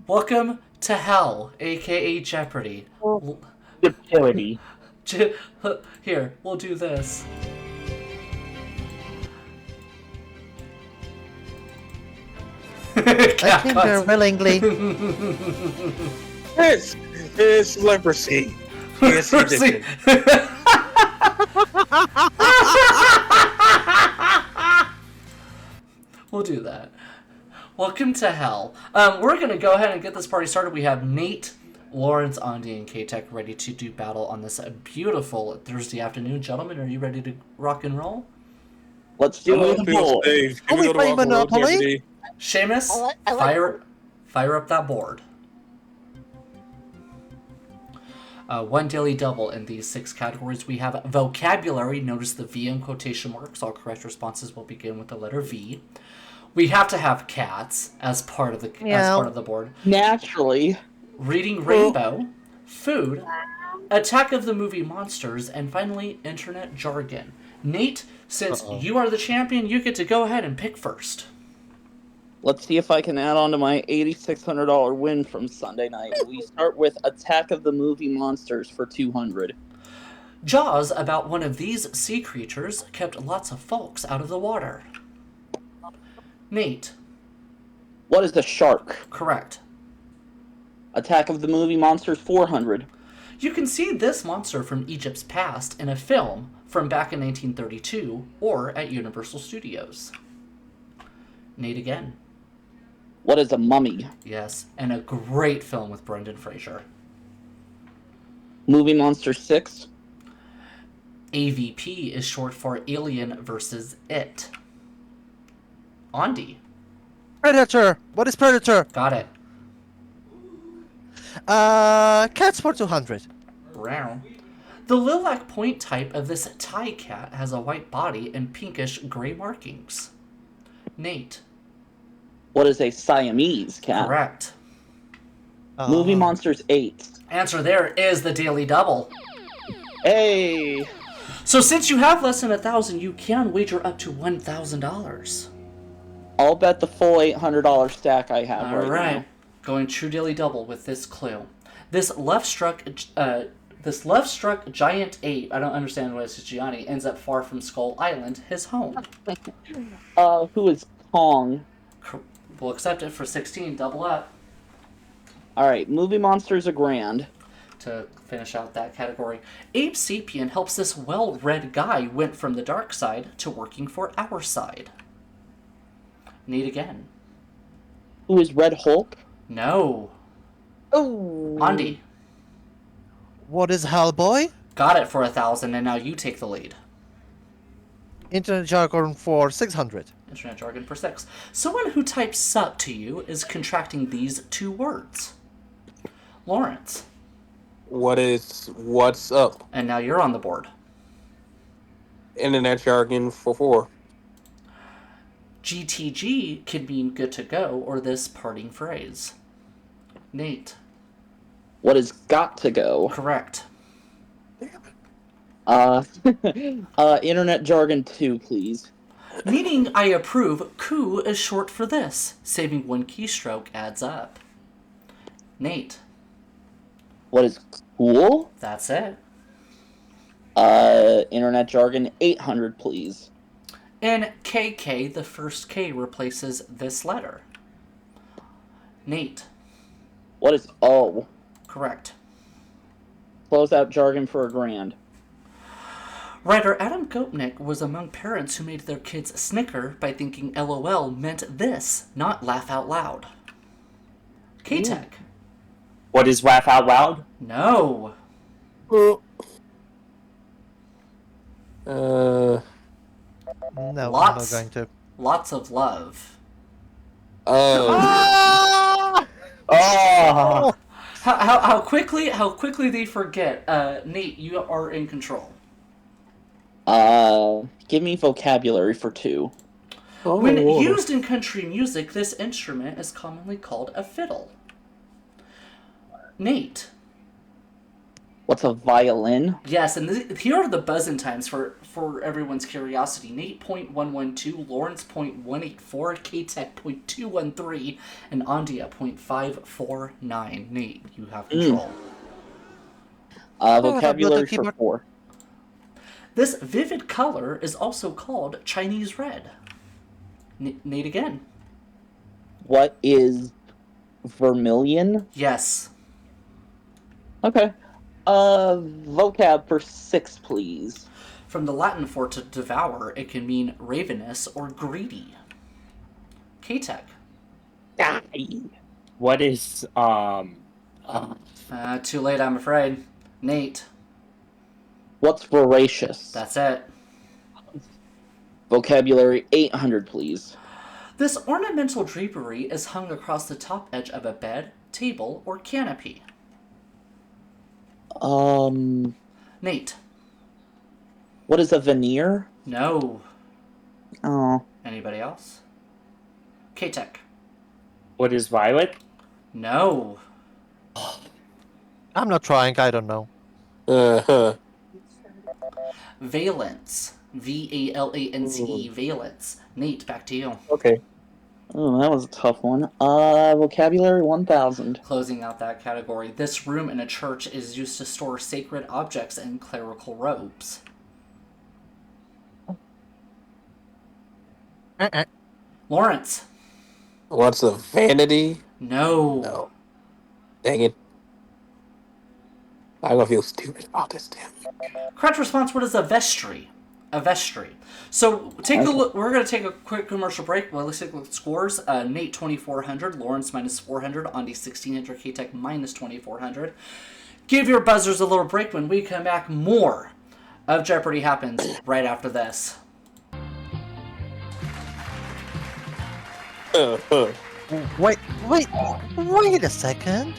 Welcome to Hell, aka Jeopardy. Jeopardy. Here, we'll do this. I think they're willingly. It's leprosy. Yes, he did. We'll do that. Welcome to Hell. We're going to go ahead and get this party started. We have Nate, Laurence, Ondy, and K-Tech ready to do battle on this beautiful Thursday afternoon. Gentlemen, are you ready to rock and roll? Let's do it. Are we playing Monopoly? Seamus, fire up that board. One daily double in these 6 categories. We have vocabulary. Notice the V in quotation marks. All correct responses will begin with the letter V. We have to have cats as part of the board. Naturally. Reading rainbow, food, attack of the movie monsters, and finally internet jargon. Nate, since you are the champion, you get to go ahead and pick first. Let's see if I can add on to my $8,600 win from Sunday night. We start with Attack of the Movie Monsters for $200. Jaws, about one of these sea creatures, kept lots of folks out of the water. Nate. What is a shark? Correct. Attack of the Movie Monsters, $400. You can see this monster from Egypt's past in a film from back in 1932 or at Universal Studios. Nate again. What is a mummy? Yes, and a great film with Brendan Fraser. Movie Monster 6. AVP is short for Alien versus It. Ondy. Predator. What is Predator? Got it. Cats for 200. Brown. The lilac point type of this Thai cat has a white body and pinkish gray markings. Nate. What is a Siamese cat? Correct. Movie Monsters 8. Answer there is the daily double. Hey! So since you have less than 1,000, you can wager up to $1,000. I'll bet the full $800 stack I have All right. now. Going true daily double with this clue. This left struck giant ape, I don't understand what it's Gianni, ends up far from Skull Island, his home. Who is Kong? We'll accept it for 16, double up. Alright, Movie Monsters a grand. To finish out that category. Abe Sapien helps this well-read guy went from the dark side to working for our side. Nate again. Who is Red Hulk? No. Oh. Ondy. What is Hellboy? Got it for 1,000, and now you take the lead. Internet jargon for 600. Internet jargon for 6. Someone who types sup to you is contracting these 2 words. Laurence. What's up? And now you're on the board. Internet jargon for 4. GTG could mean good to go or this parting phrase. Nate. What is got to go? Correct. Internet jargon 2, please. Meaning I approve, coup is short for this. Saving 1 keystroke adds up. Nate. What is cool? That's it. Internet jargon 800, please. In KK, the first K replaces this letter. Nate. What is O? Correct. Closeout jargon for a grand. Writer Adam Gopnik was among parents who made their kids snicker by thinking LOL meant this, not laugh out loud. K-Tech. What is laugh out loud? No. No, I'm not going to. Lots of love. Ah! Oh! How quickly they forget. Nate, you are in control. Give me vocabulary for 2. When used in country music, this instrument is commonly called a fiddle. Nate. What's a violin? Yes, and here are the buzz-in times for for everyone's curiosity, Nate 0.112, Laurence 0.184, K-Tech 0.213, and Ondy at 0.549. Nate, you have control. Vocabulary for keyboard. 4. This vivid color is also called Chinese red. Nate again. What is vermilion? Yes. Okay. Vocab for 6, please. From the Latin for to devour, it can mean ravenous or greedy. K-Tech. What is Too late, I'm afraid. Nate. What's voracious? That's it. Vocabulary 800, please. This ornamental drapery is hung across the top edge of a bed, table, or canopy. Nate. What is a veneer? No. Oh. Anybody else? K-Tech. what is violet? No. I'm not trying, I don't know. Valence. V-A-L-A-N-C-E. Valence. Nate, back to you. Okay. Oh, that was a tough one. Vocabulary 1000. Closing out that category, this room in a church is used to store sacred objects and clerical robes. Laurence. What's a vanity? No. No. Dang it. I'm gonna feel stupid about this, damn. Correct response, what is a vestry? A vestry. So take a look. We're going to take a quick commercial break. Well, let's take a look at scores. Nate 2400, Laurence minus 400, Ondy 1600, K-Tech minus 2400. Give your buzzers a little break. When we come back, more of Jeopardy happens right after this. Wait a second.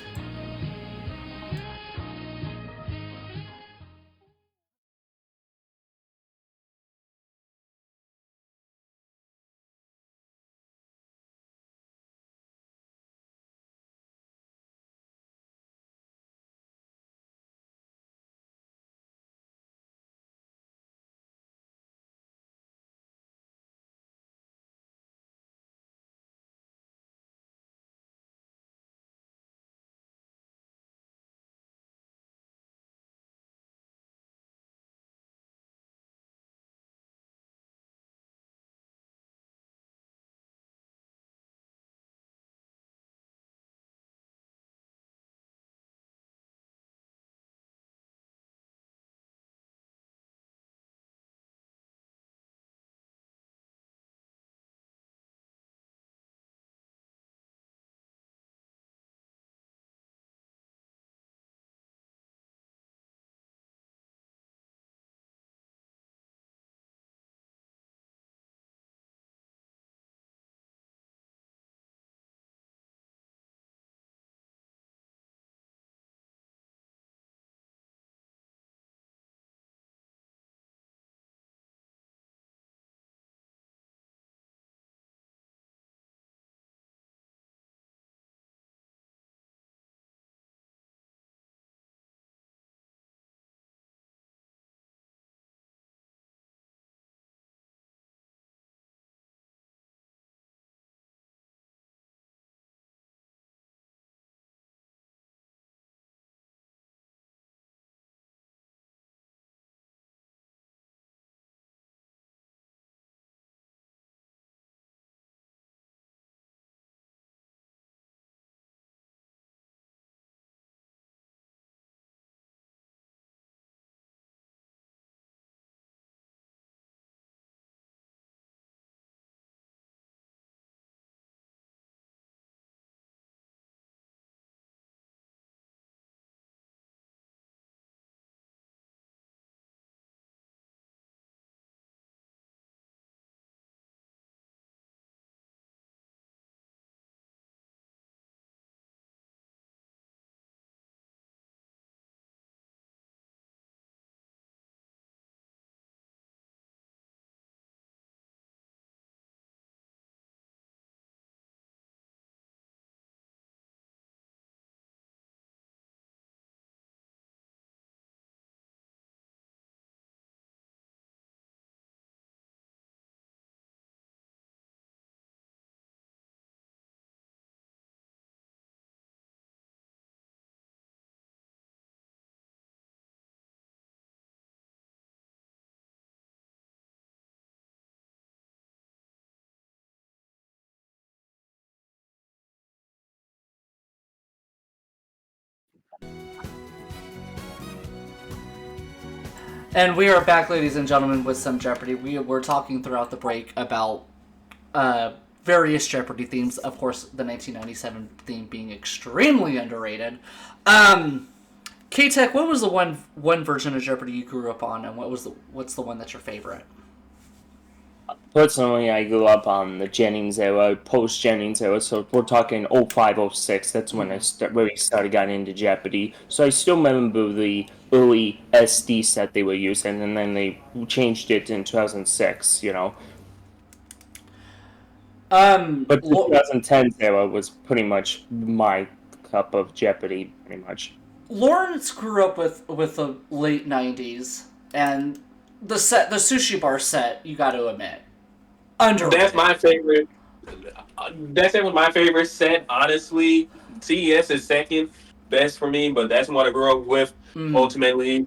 And we are back, ladies and gentlemen, with some Jeopardy. We were talking throughout the break about various Jeopardy themes. Of course, the 1997 theme being extremely underrated. K-Tech, what was the one version of Jeopardy you grew up on, and what's the one that's your favorite? Personally, I grew up on the Jennings era, post-Jennings era, so we're talking 05, 06. That's when I really started getting into Jeopardy. So I still remember the early SD set they were using, and then they changed it in 2006, you know. But the 2010 era was pretty much my cup of Jeopardy, pretty much. Laurence grew up with the late 90s, and the sushi bar set, you got to admit, underrated. That's my favorite. That's my favorite set, honestly. CES is second best for me, but that's what I grew up with ultimately.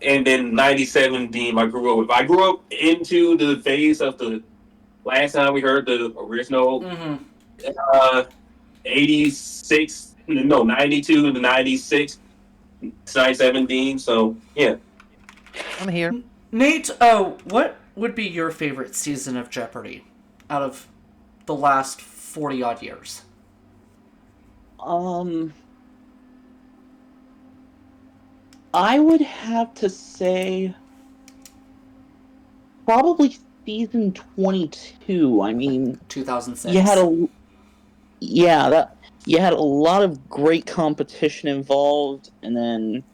And then 97 theme I grew up with. I grew up into the phase of the last time we heard the original 86, no, 92 to 96, 97 theme. So, yeah. I'm here. Nate, what would be your favorite season of Jeopardy out of the last 40-odd years? I would have to say probably season 22. I mean, 2006. you had a lot of great competition involved, and then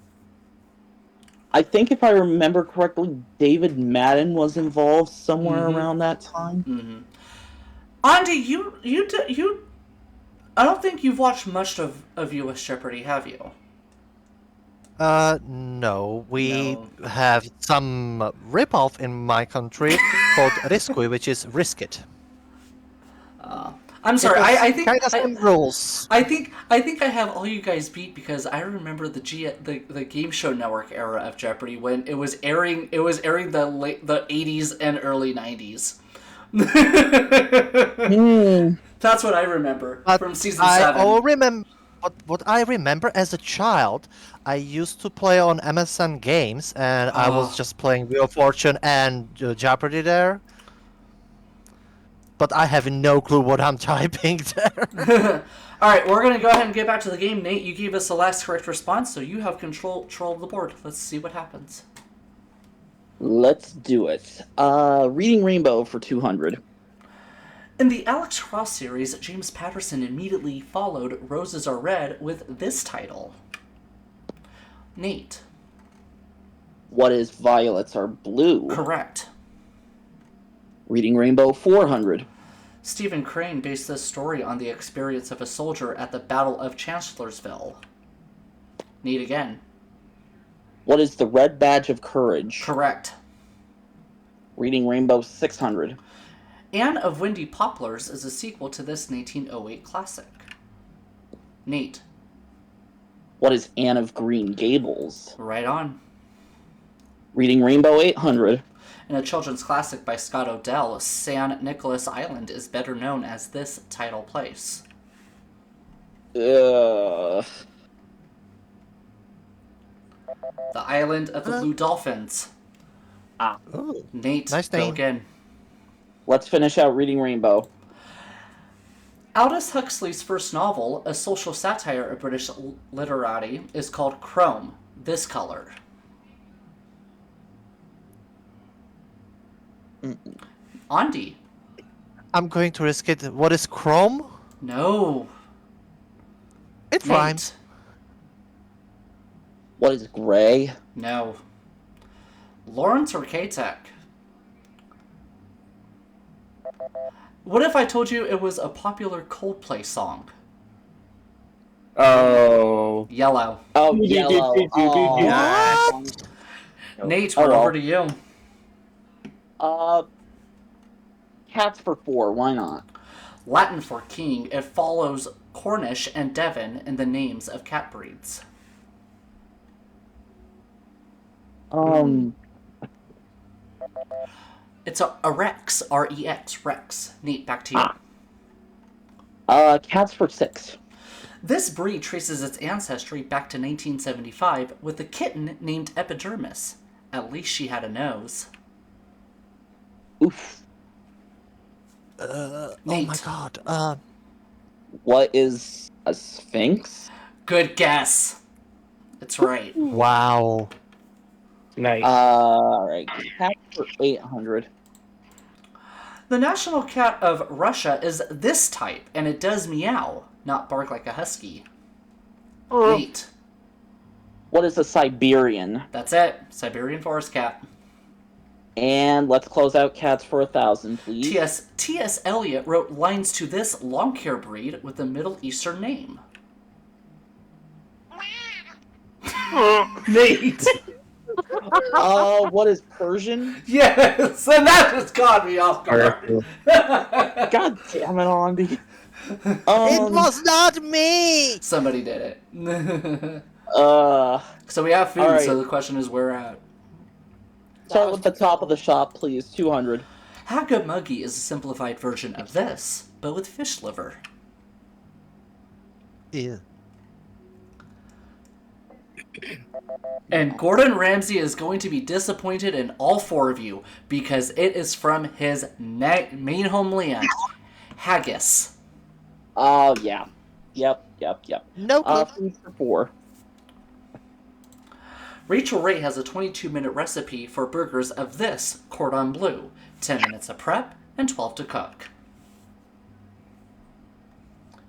I think if I remember correctly, David Madden was involved somewhere around that time. Ondy, you I don't think you've watched much of US Jeopardy, have you? No. We have some ripoff in my country called Riskui, which is Risk It. I'm sorry. I think kind of same rules. I think I have all you guys beat because I remember the Game Show Network era of Jeopardy when it was airing the 80s and early 90s. That's what I remember from season 7. What I remember as a child, I used to play on MSN Games, and I was just playing Wheel of Fortune and Jeopardy there. But I have no clue what I'm typing there. All right, we're gonna go ahead and get back to the game. Nate, you gave us the last correct response, so you have control of the board. Let's see what happens. Let's do it. Reading Rainbow for 200. In the Alex Cross series, James Patterson immediately followed Roses Are Red with this title. Nate. What is Violets Are Blue? Correct. Reading Rainbow 400. Stephen Crane based this story on the experience of a soldier at the Battle of Chancellorsville. Nate again. What is the Red Badge of Courage? Correct. Reading Rainbow 600. Anne of Windy Poplars is a sequel to this 1908 classic. Nate. What is Anne of Green Gables? Right on. Reading Rainbow 800. In a children's classic by Scott Odell, San Nicolas Island is better known as this title place. Uh, The Island of the Blue Dolphins. Ooh, Nate, nice go name. again. Let's finish out Reading Rainbow. Aldous Huxley's first novel, a social satire of British literati, is called Chrome, this color. Ondy. I'm going to risk it. What is Chrome? No. It Nate. rhymes. What is Gray? No. Laurence or K-Tech? What if I told you it was a popular Coldplay song? Oh. Yellow. Oh, Yellow. Oh. Nate, we're over to you. Cats for 4. Why not? Latin for king, it follows Cornish and Devon in the names of cat breeds. It's a Rex, R-E-X, Rex. Nate, back to you. Cats for 6. This breed traces its ancestry back to 1975 with a kitten named Epidermis. At least she had a nose. Oof. Oh Nate. my god. What is a sphinx? Good guess. It's right. Wow. Nice. Alright. Cat for 800. The national cat of Russia is this type, and it does meow, not bark like a husky. Nate. What is a Siberian? That's it. Siberian forest cat. And let's close out cats for 1,000, please. T.S. Eliot wrote lines to this long-hair breed with a Middle Eastern name. Nate. What is Persian? Yes, and that just caught me off guard. God damn it, Ondy. It was not me! Somebody did it. Uh, So we have food, All right. so the question is where at? Start with the top of the shop, please. 200. Hagamuggy is a simplified version of this, but with fish liver. Ew. And Gordon Ramsay is going to be disappointed in all four of you because it is from his main homeland, haggis. Oh, yeah. Yep. No clue. Food for 4. Rachel Ray has a 22-minute recipe for burgers of this cordon bleu. 10 minutes of prep and 12 to cook.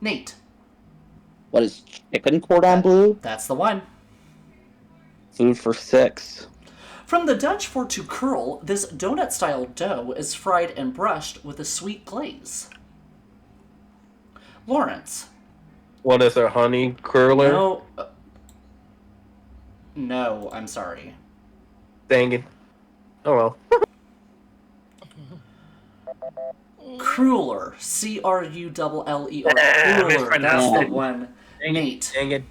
Nate. What is chicken cordon bleu? That's the one. Food for 6. From the Dutch for to curl, this donut-style dough is fried and brushed with a sweet glaze. Laurence. What is a honey curler? No. No, I'm sorry. Dang it. Oh well. Cruller. C-R-U-L-L-E-R. Cruller. mispronounced That's the it. one. Nate. Dang it.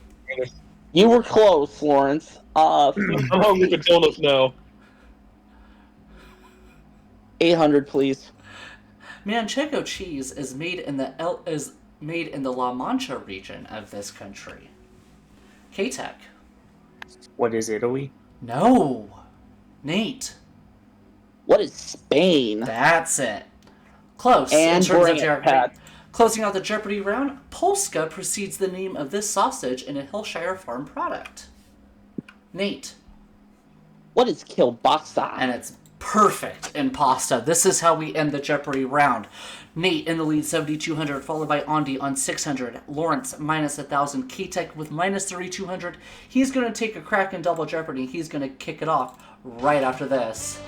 You were close, Laurence. I'm hungry for donuts now. 800, please. Manchego cheese is made in the La Mancha region of this country. K-Tech. What is Italy? No. Nate. What is Spain? That's it. Close. And in terms bring of it, geography. Pat. Closing out the Jeopardy round, Polska precedes the name of this sausage in a Hillshire Farm product. Nate. What is kielbasa? And it's perfect in pasta. This is how we end the Jeopardy round. Nate in the lead, 7,200, followed by Ondy on 600. Laurence minus 1,000. K-Tech with minus 3,200. He's going to take a crack in Double Jeopardy. He's going to kick it off right after this.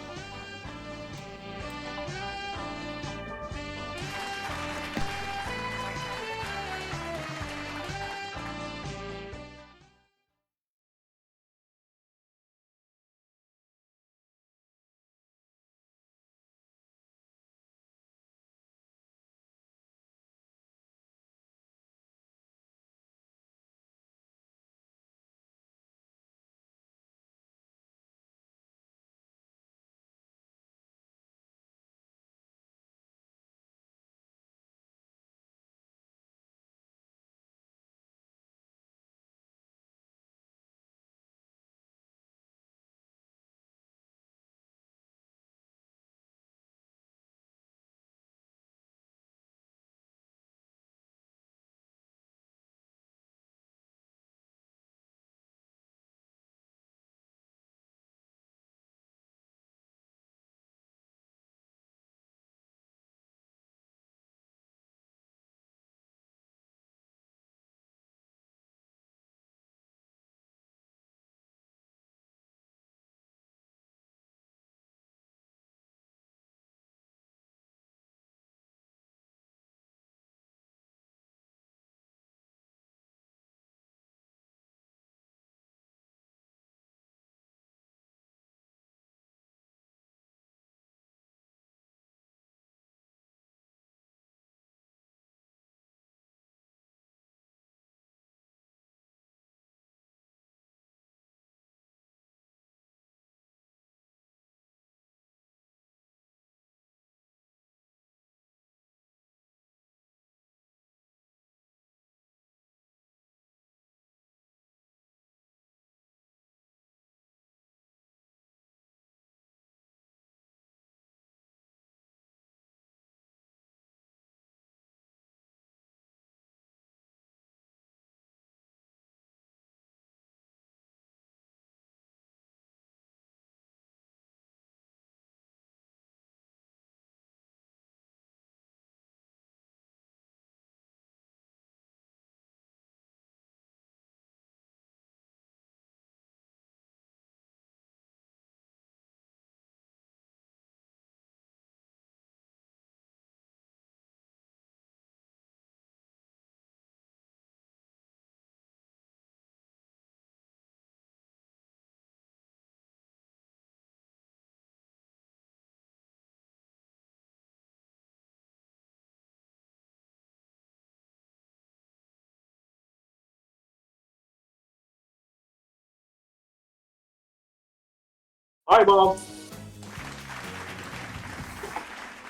All right, Mom.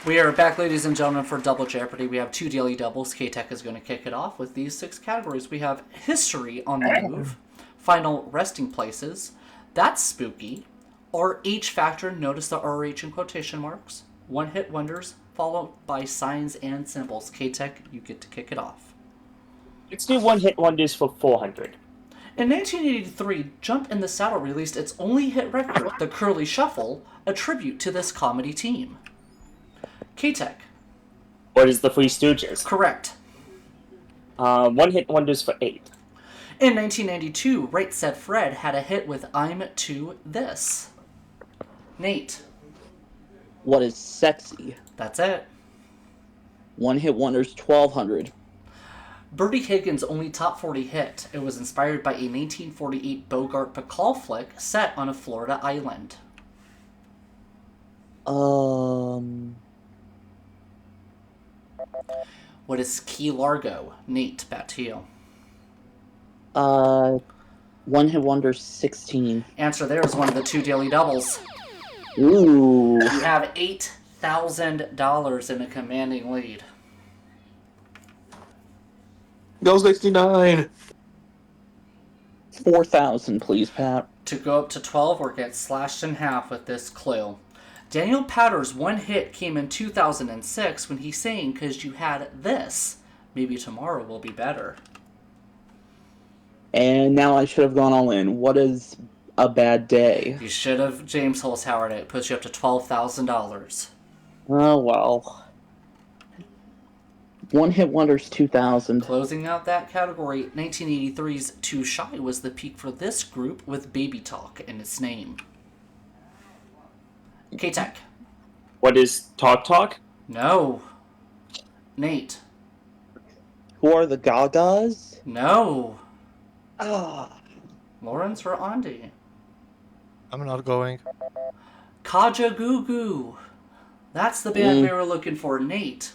We are back, ladies and gentlemen, for Double Jeopardy. We have 2 daily doubles. K-Tech is going to kick it off with these 6 categories. We have History on the Move, Final Resting Places, That's Spooky, RH Factor, notice the RH in quotation marks, One-Hit Wonders, followed by Signs and Symbols. K-Tech, you get to kick it off. Let's do one-hit wonders for 400. In 1983, Jump in the Saddle released its only hit record, The Curly Shuffle, a tribute to this comedy team. K-Tech. What is the Three Stooges? Correct. One-hit wonders for 8. In 1992, Right Said Fred had a hit with I'm To This. Nate. What is sexy? That's it. One hit wonders 1200. Bertie Higgins' only top 40 hit. It was inspired by a 1948 Bogart Bacall flick set on a Florida island. What is Key Largo? Nate, back to you. One hit wonders 16. Answer there is one of the 2 daily doubles. Ooh. You have $8,000 in a commanding lead. Go 69. 4,000, please, Pat. To go up to 12 or get slashed in half with this clue. Daniel Powter's one hit came in 2006 when he sang "'Cause You Had This." Maybe tomorrow will be better. And now I should have gone all in. What is a bad day? You should have James Holmes Howard it. It puts you up to $12,000. Oh, well. One hit wonders 2,000. Closing out that category, 1983's Too Shy was the peak for this group with Baby Talk in its name. K-Tech. What is Talk Talk? No. Nate. Who are the Gagas? No. Ah. Laurence or Ondy? I'm not going. Kaja Goo Goo. That's the band we were looking for. Nate.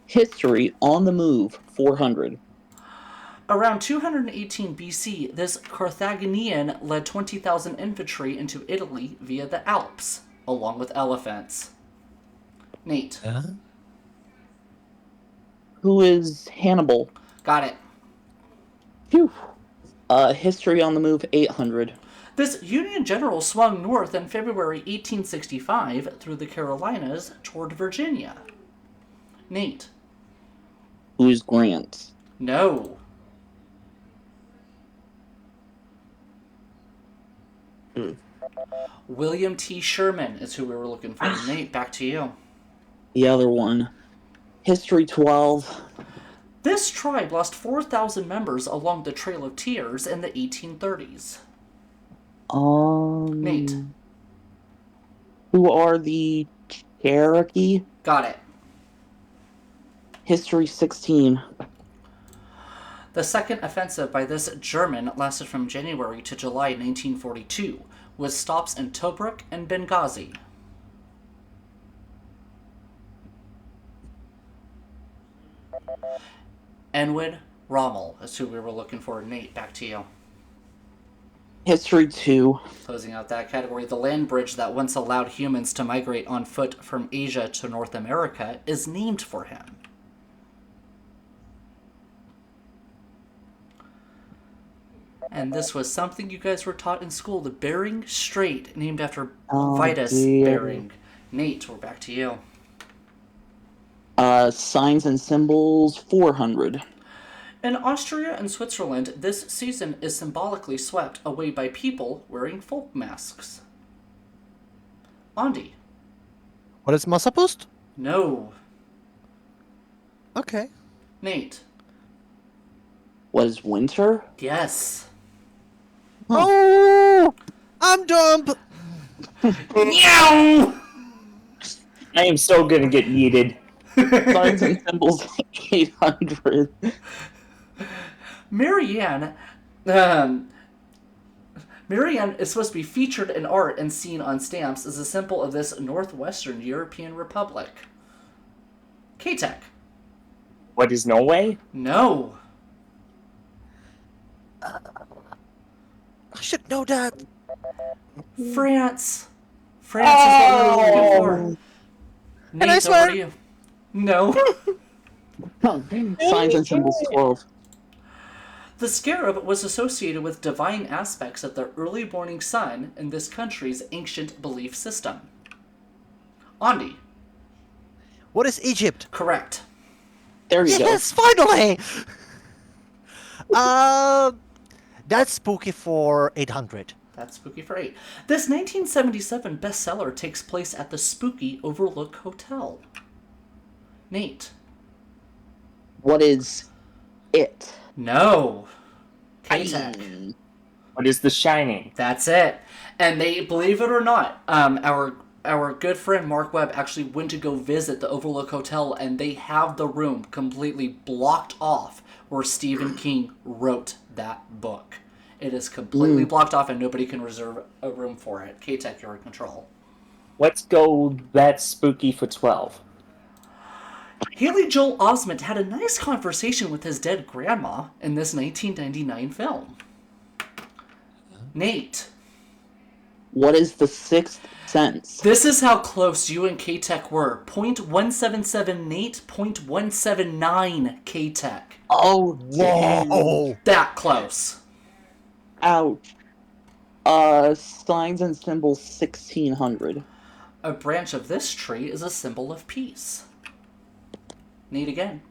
History on the Move 400. Around 218 BC, this Carthaginian led 20,000 infantry into Italy via the Alps, along with elephants. Nate. Who is Hannibal? Got it. Phew. History on the Move 800. This Union general swung north in February 1865 through the Carolinas toward Virginia. Nate. Who is Grant? No. William T. Sherman is who we were looking for. Nate, back to you. The other one. History 12. This tribe lost 4,000 members along the Trail of Tears in the 1830s. Nate. Who are the Cherokee? Got it. History 16. The second offensive by this German lasted from January to July 1942, with stops in Tobruk and Benghazi. Enwin Rommel is who we were looking for. Nate, back to you. History 2. Closing out that category, the land bridge that once allowed humans to migrate on foot from Asia to North America is named for him. And this was something you guys were taught in school, the Bering Strait, named after Vitus Bering. Nate, we're back to you. Signs and Symbols 400. In Austria and Switzerland, this season is symbolically swept away by people wearing folk masks. Ondy. What is Massapust? No. Okay. Nate. What is winter? Yes. Oh! I'm dumb! Meow! I am so gonna get yeeted. Signs and Symbols 800. Marianne is supposed to be featured in art and seen on stamps as a symbol of this northwestern European republic. K-Tech. What is Norway? No. I should know that. France. France is what we were looking for. And I Nate, swear- over to you. No. Signs and symbols 12. The scarab was associated with divine aspects of the early morning sun in this country's ancient belief system. Ondy. What is Egypt? Correct. There you Yes, finally! That's spooky for 800. That's spooky for 8. This 1977 bestseller takes place at the spooky Overlook Hotel. Nate. go. What is it? No. K-Tech. What is The Shining? That's it. And they, believe it or not, our good friend Mark Webb actually went to go visit the Overlook Hotel, and they have the room completely blocked off where Stephen King wrote that book. It is completely blocked off, and nobody can reserve a room for it. K-Tech, you're in control. Let's go That's Spooky for 12. Haley Joel Osment had a nice conversation with his dead grandma in this 1999 film. Nate. What is the Sixth Sense? This is how close you and K-Tech were. 0.177 Nate, 0.179 K-Tech. Oh, Whoa! That close. ouch. Signs and symbols 1600. A branch of this tree is a symbol of peace. Nate again.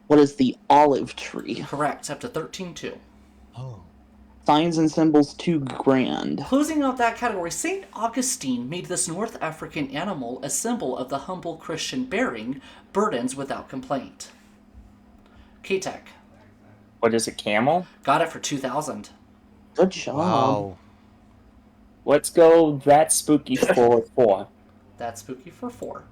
What is the olive tree? Correct, up to 13-2. Oh. Signs and symbols 2 grand. Closing out that category, St. Augustine made this North African animal a symbol of the humble Christian bearing burdens without complaint. K-Tech. What is a camel? Got it for 2,000. Good job. Wow. Let's go That's Spooky for 4. That's spooky for 4.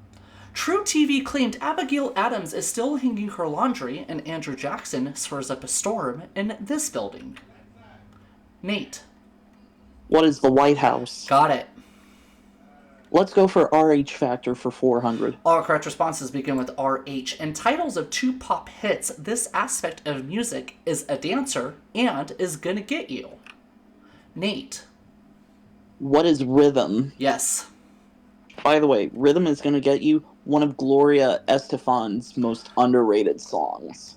True TV claimed Abigail Adams is still hanging her laundry, and Andrew Jackson stirs up a storm in this building. Nate. What is the White House? Got it. Let's go for RH Factor for 400. All correct responses begin with RH. In titles of 2 pop hits, this aspect of music is a dancer and is gonna get you. Nate. What is Rhythm? Yes. By the way, Rhythm is gonna get you one of Gloria Estefan's most underrated songs.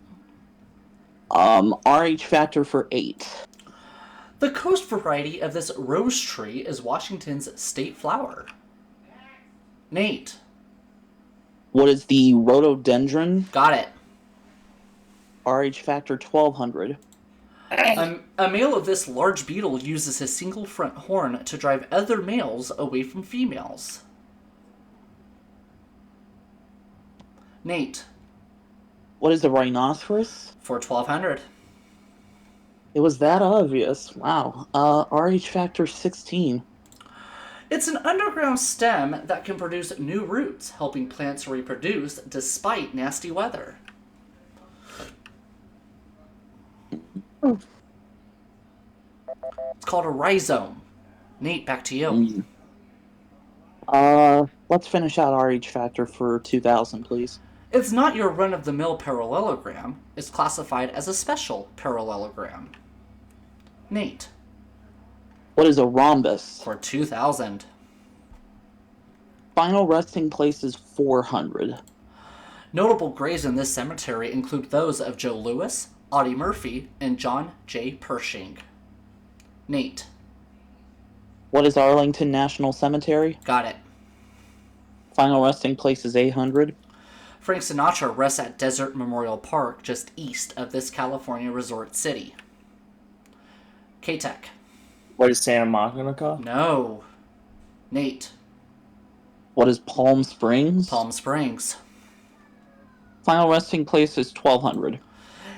RH Factor for 8. The coast variety of this rose tree is Washington's state flower. Nate. What is the Rhododendron? Got it. RH Factor 1200. A male of this large beetle uses his single front horn to drive other males away from females. Nate. What is the rhinoceros? For 1,200. It was that obvious. Wow. RH Factor 16. It's an underground stem that can produce new roots, helping plants reproduce despite nasty weather. It's called a rhizome. Nate, back to you. Let's finish out RH Factor for 2000, please. It's not your run-of-the-mill parallelogram. It's classified as a special parallelogram. Nate. What is a rhombus? For 2,000. Final resting place is 400. Notable graves in this cemetery include those of Joe Louis, Audie Murphy, and John J. Pershing. Nate. What is Arlington National Cemetery? Got it. Final resting place is 800. Frank Sinatra rests at Desert Memorial Park just east of this California resort city. K-Tech. What is Santa Monica? No. Nate. What is Palm Springs? Palm Springs. Final resting place is 1200.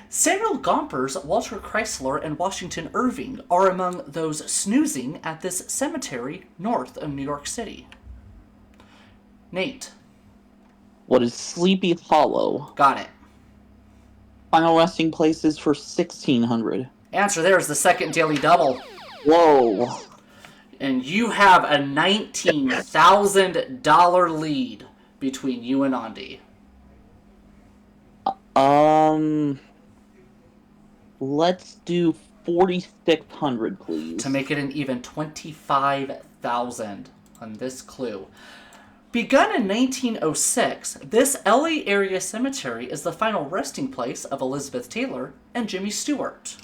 Samuel Gompers, Walter Chrysler, and Washington Irving are among those snoozing at this cemetery north of New York City. Nate. What is Sleepy Hollow? Got it. Final resting place is for 1600. Answer there is the second daily double. Whoa. And you have a $19,000 lead between you and Let's do 4,600, please. To make it an even 25,000 on this clue. Begun in 1906, this LA area cemetery is the final resting place of Elizabeth Taylor and Jimmy Stewart.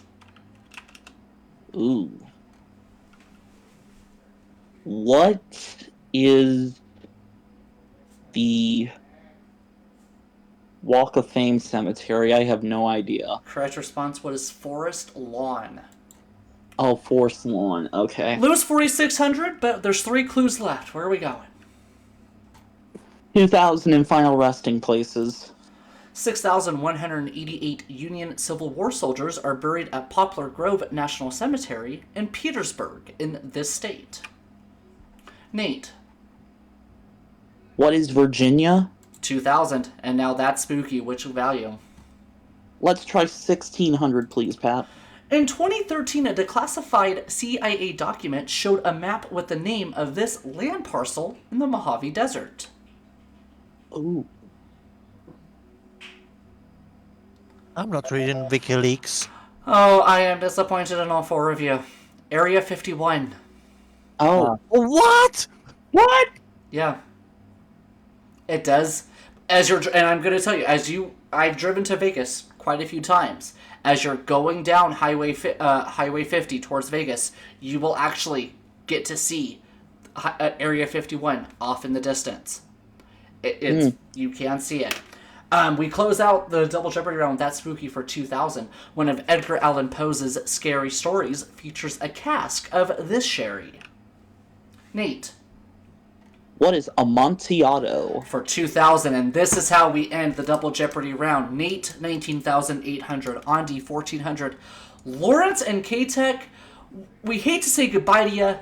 Ooh. What is the Walk of Fame cemetery? I have no idea. Correct response was Forest Lawn. Oh, Forest Lawn. Okay. Lose 4,600, but there's 3 clues left. Where are we going? 2,000 in final resting places. 6,188 Union Civil War soldiers are buried at Poplar Grove National Cemetery in Petersburg in this state. Nate. What is Virginia? 2,000, and now that's spooky. Which value? Let's try 1,600, please, Pat. In 2013, a declassified CIA document showed a map with the name of this land parcel in the Mojave Desert. Ooh. I'm not reading WikiLeaks. Oh, I am disappointed in all 4 of you. Area 51. Oh. What? What? Yeah. It does. And I'm going to tell you, I've driven to Vegas quite a few times. As you're going down Highway 50 towards Vegas, you will actually get to see Area 51 off in the distance. You can see it. We close out the Double Jeopardy round with That Spooky for 2,000. One of Edgar Allan Poe's scary stories features a cask of this sherry. Nate. What is Amontillado? For 2,000, and this is how we end the Double Jeopardy round. Nate, 19,800. Ondy, 1,400. Laurence and K-Tech, we hate to say goodbye to you,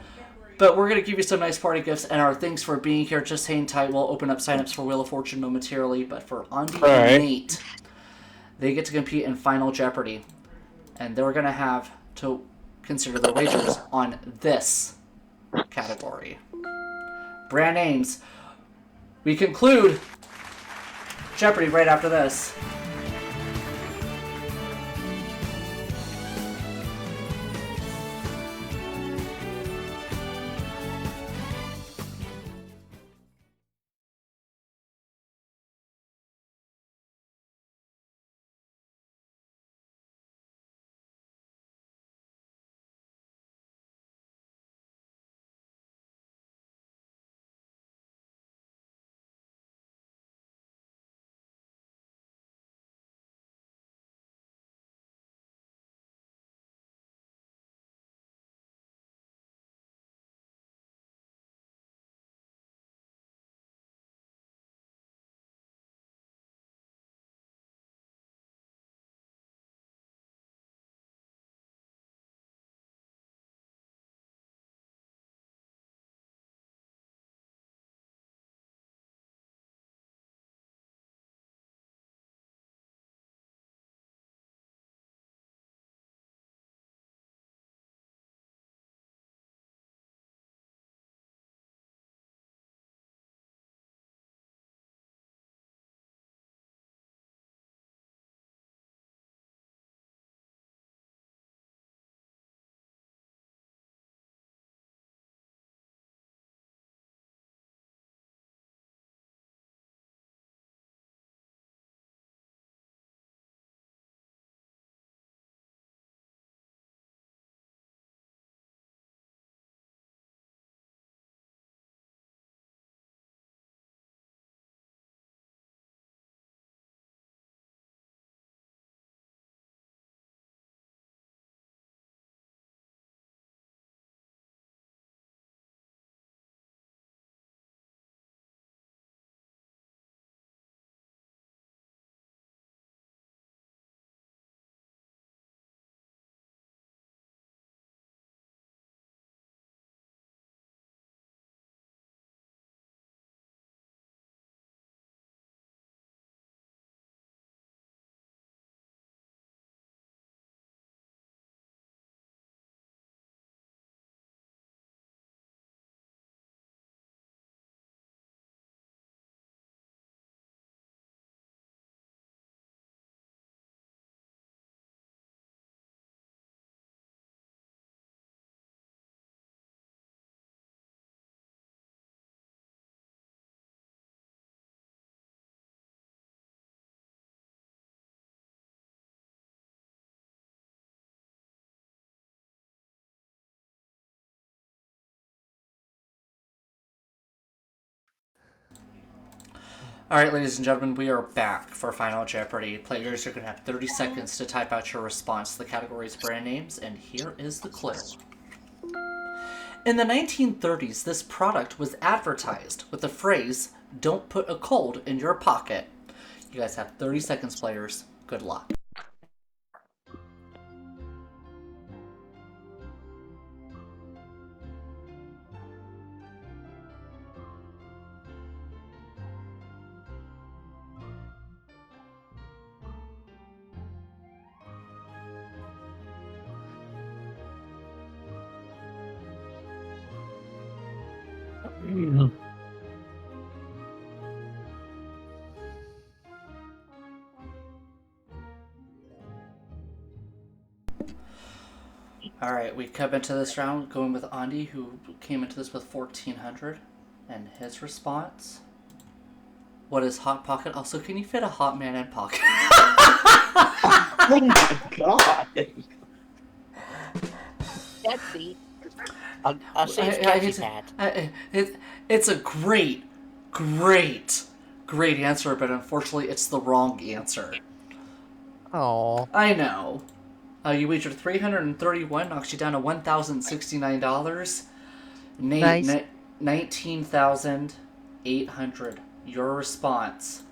but we're going to give you some nice party gifts and our thanks for being here. Just hang tight. We'll open up signups for Wheel of Fortune momentarily, but for Ondy and Nate, they get to compete in Final Jeopardy, and they're going to have to consider their wagers on this category. Brand names. We conclude Jeopardy right after this. All right, ladies and gentlemen, we are back for Final Jeopardy. Players are going to have 30 seconds to type out your response to the category's brand names, and here is the clue. In the 1930s, this product was advertised with the phrase, "Don't put a cold in your pocket." You guys have 30 seconds, players. Good luck. All right, we come into this round going with Ondy, who came into this with 1,400, and his response. What is Hot Pocket? Also, can you fit a hot man in pocket? Oh my god! Sketchy. I'll say sketchy, Pat. It's a great answer, but unfortunately, it's the wrong answer. Oh. I know. You wagered $331, knocks you down to $1,069. Nate, Nice. 19,800. Your response.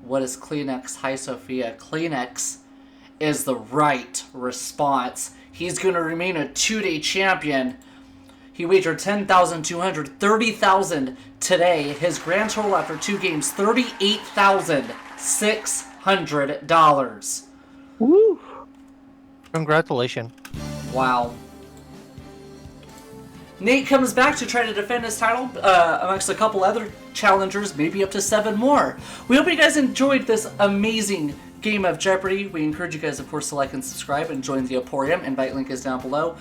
What is Kleenex? Hi, Sophia. Kleenex is the right response. He's going to remain a 2-day champion. He wagered $10,200, $30,000 today. His grand total after 2 games, $38,600. Woo! Congratulations. Wow. Nate comes back to try to defend his title amongst a couple other challengers, maybe up to 7 more. We hope you guys enjoyed this amazing game of Jeopardy! We encourage you guys, of course, to like and subscribe and join the Emporium. Invite link is down below.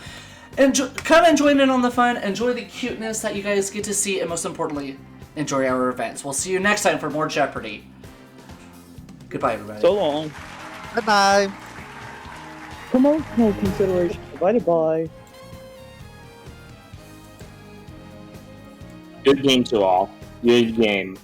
Come and join in on the fun. Enjoy the cuteness that you guys get to see, and most importantly, enjoy our events. We'll see you next time for more Jeopardy! Goodbye, everybody. So long. Bye-bye. Promotional consideration provided by... Good game to all. Good game.